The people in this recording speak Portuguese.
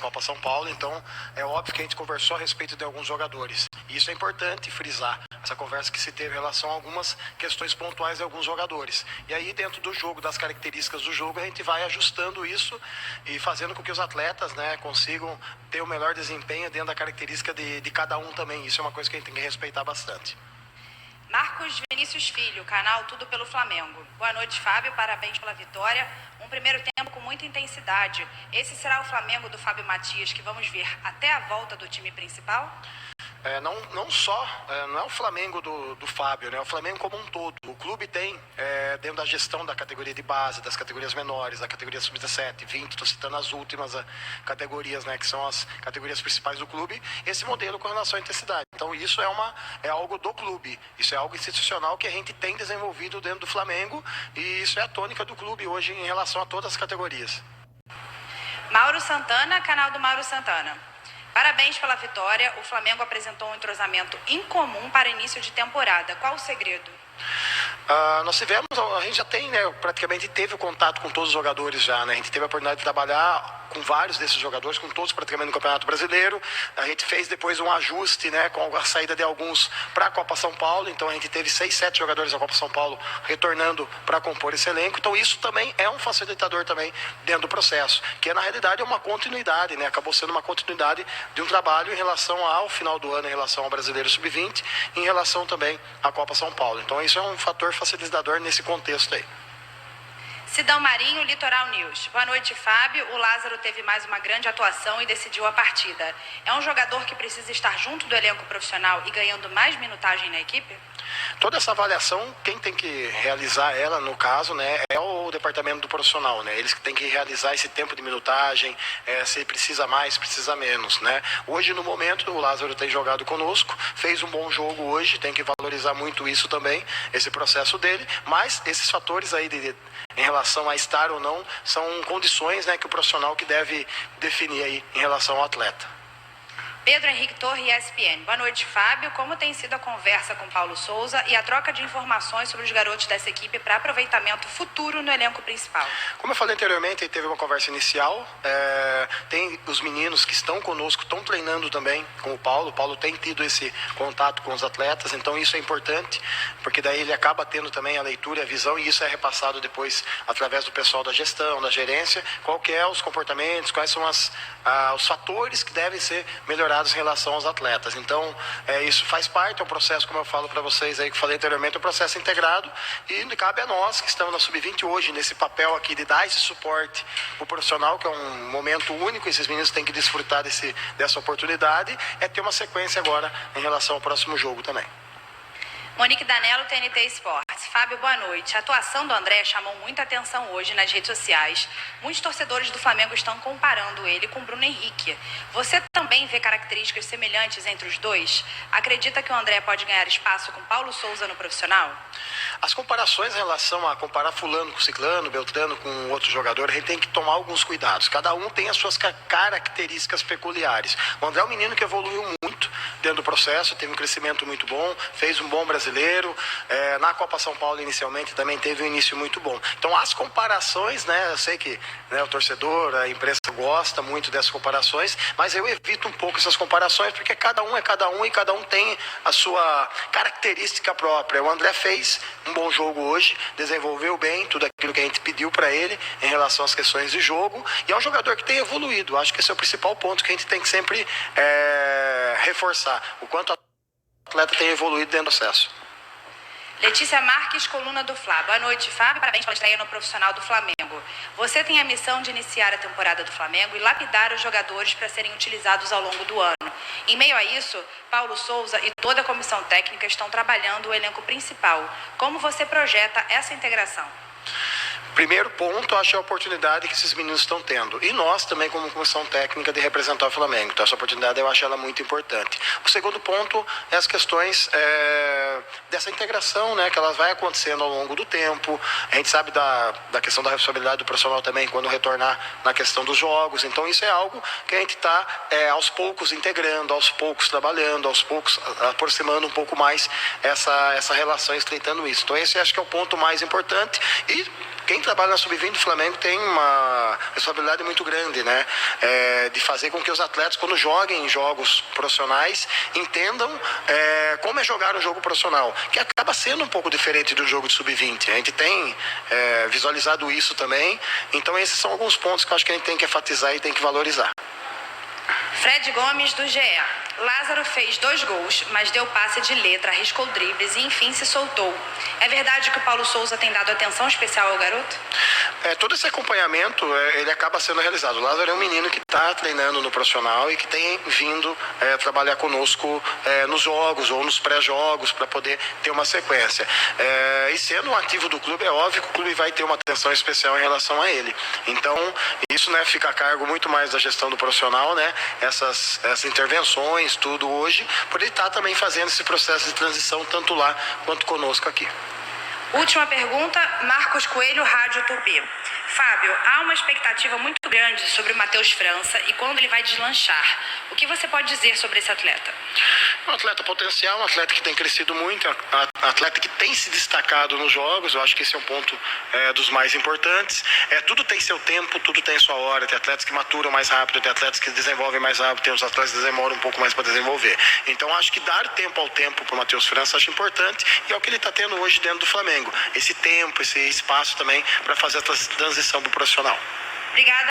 Copa São Paulo, então é óbvio que a gente conversou a respeito de alguns jogadores. E isso é importante frisar, essa conversa que se teve em relação a algumas questões pontuais de alguns jogadores. E aí, dentro do jogo, das características do jogo, a gente vai ajustando isso e fazendo com que os atletas, né, consigam ter o melhor desempenho dentro da característica de cada um também. Isso é uma coisa que a gente tem que respeitar bastante. Marcos Vinícius Filho, canal Tudo pelo Flamengo. Boa noite, Fábio. Parabéns pela vitória. Um primeiro tempo com muita intensidade. Esse será o Flamengo do Fábio Matias que vamos ver até a volta do time principal? Não só, não é o Flamengo do Fábio, né? É o Flamengo como um todo. O clube tem, dentro da gestão da categoria de base, das categorias menores, da categoria sub-17, 20, estou citando as últimas categorias, né? Que são as categorias principais do clube, esse modelo com relação à intensidade. Então isso é algo do clube, isso é algo institucional que a gente tem desenvolvido dentro do Flamengo e isso é a tônica do clube hoje em relação a todas as categorias. Mauro Santana, canal do Mauro Santana. Parabéns pela vitória. O Flamengo apresentou um entrosamento incomum para início de temporada. Qual o segredo? Nós tivemos, a gente já tem, né, praticamente teve o contato com todos os jogadores já, né? A gente teve a oportunidade de trabalhar com vários desses jogadores, com todos praticamente no Campeonato Brasileiro. A gente fez depois um ajuste, né, com a saída de alguns para a Copa São Paulo. Então a gente teve 6, 7 jogadores da Copa São Paulo retornando para compor esse elenco. Então isso também é um facilitador também dentro do processo, que na realidade é uma continuidade, né? Acabou sendo uma continuidade de um trabalho em relação ao final do ano, em relação ao Brasileiro Sub-20, em relação também à Copa São Paulo. Então isso é um fator facilitador nesse contexto aí. Sidão Marinho, Litoral News. Boa noite, Fábio. O Lázaro teve mais uma grande atuação e decidiu a partida. É um jogador que precisa estar junto do elenco profissional e ganhando mais minutagem na equipe? Toda essa avaliação, quem tem que realizar ela, no caso, né, é o departamento do profissional, né? Eles que têm que realizar esse tempo de minutagem, se precisa mais, precisa menos, né? Hoje, no momento, o Lázaro tem jogado conosco, fez um bom jogo hoje, tem que valorizar muito isso também, esse processo dele, mas esses fatores aí em relação a estar ou não, são condições, né, que o profissional que deve definir aí em relação ao atleta. Pedro Henrique Torre, ESPN. Boa noite, Fábio. Como tem sido a conversa com Paulo Souza e a troca de informações sobre os garotos dessa equipe para aproveitamento futuro no elenco principal? Como eu falei anteriormente, teve uma conversa inicial. Tem os meninos que estão conosco, estão treinando também com o Paulo. O Paulo tem tido esse contato com os atletas, então isso é importante, porque daí ele acaba tendo também a leitura e a visão, e isso é repassado depois através do pessoal da gestão, da gerência, qual que é os comportamentos, quais são os fatores que devem ser melhorados em relação aos atletas. Então, isso faz parte, é um processo, como eu falo para vocês aí, que eu falei anteriormente, é um processo integrado e cabe a nós que estamos na Sub-20 hoje, nesse papel aqui de dar esse suporte para o profissional, que é um momento único, esses meninos têm que desfrutar dessa oportunidade, ter uma sequência agora em relação ao próximo jogo também. Monique Danello, TNT Esportes. Fábio, boa noite. A atuação do André chamou muita atenção hoje nas redes sociais. Muitos torcedores do Flamengo estão comparando ele com Bruno Henrique. Você também vê características semelhantes entre os dois? Acredita que o André pode ganhar espaço com Paulo Souza no profissional? As comparações em relação a comparar fulano com ciclano, Beltrano com outro jogador, a gente tem que tomar alguns cuidados. Cada um tem as suas características peculiares. O André é um menino que evoluiu muito dentro do processo, teve um crescimento muito bom, fez um bom brasileiro. Na Copa São Paulo, inicialmente, também teve um início muito bom. Então, as comparações, né, eu sei que, né, o torcedor, a imprensa gosta muito dessas comparações, mas eu evito um pouco essas comparações, porque cada um é cada um e cada um tem a sua característica própria. O André fez um bom jogo hoje, desenvolveu bem tudo aquilo que a gente pediu para ele em relação às questões de jogo, e é um jogador que tem evoluído. Acho que esse é o principal ponto que a gente tem que sempre reforçar, o quanto o atleta tem evoluído dentro do processo. Letícia Marques, coluna do Fla. Boa noite, Fábio. Parabéns pela estreia no profissional do Flamengo. Você tem a missão de iniciar a temporada do Flamengo e lapidar os jogadores para serem utilizados ao longo do ano. Em meio a isso, Paulo Souza e toda a comissão técnica estão trabalhando o elenco principal. Como você projeta essa integração? Primeiro ponto, acho a oportunidade que esses meninos estão tendo. E nós também, como comissão técnica, de representar o Flamengo. Então, essa oportunidade eu acho ela muito importante. O segundo ponto é as questões dessa integração, né, que ela vai acontecendo ao longo do tempo. A gente sabe da questão da responsabilidade do profissional também, quando retornar na questão dos jogos. Então, isso é algo que a gente está, aos poucos, integrando, aos poucos trabalhando, aos poucos aproximando um pouco mais essa relação, estreitando isso. Então, esse acho que é o ponto mais importante. E quem trabalha na Sub-20 do Flamengo tem uma responsabilidade muito grande, né? De fazer com que os atletas, quando joguem em jogos profissionais, entendam como é jogar um jogo profissional, que acaba sendo um pouco diferente do jogo de Sub-20. A gente tem visualizado isso também. Então esses são alguns pontos que eu acho que a gente tem que enfatizar e tem que valorizar. Fred Gomes, do GE. Lázaro fez 2 gols, mas deu passe de letra, arriscou dribles e enfim se soltou. É verdade que o Paulo Souza tem dado atenção especial ao garoto? Todo esse acompanhamento, ele acaba sendo realizado. O Lázaro é um menino que está treinando no profissional e que tem vindo trabalhar conosco nos jogos ou nos pré-jogos para poder ter uma sequência. E sendo um ativo do clube, é óbvio que o clube vai ter uma atenção especial em relação a ele. Então, isso, né, fica a cargo muito mais da gestão do profissional, né? Essas intervenções, tudo hoje, por ele estar também fazendo esse processo de transição tanto lá quanto conosco aqui. Última pergunta, Marcos Coelho, Rádio Tupi. Fábio, há uma expectativa muito grande sobre o Matheus França e quando ele vai deslanchar. O que você pode dizer sobre esse atleta? Um atleta potencial, um atleta que tem crescido muito, um atleta que tem se destacado nos jogos. Eu acho que esse é um ponto dos mais importantes. Tudo tem seu tempo, tudo tem sua hora. Tem atletas que maturam mais rápido, tem atletas que desenvolvem mais rápido, tem os atletas que demoram um pouco mais para desenvolver. Então acho que dar tempo ao tempo para o Matheus França acho importante e é o que ele está tendo hoje dentro do Flamengo. Esse tempo, esse espaço também para fazer a transição para o profissional. Obrigada.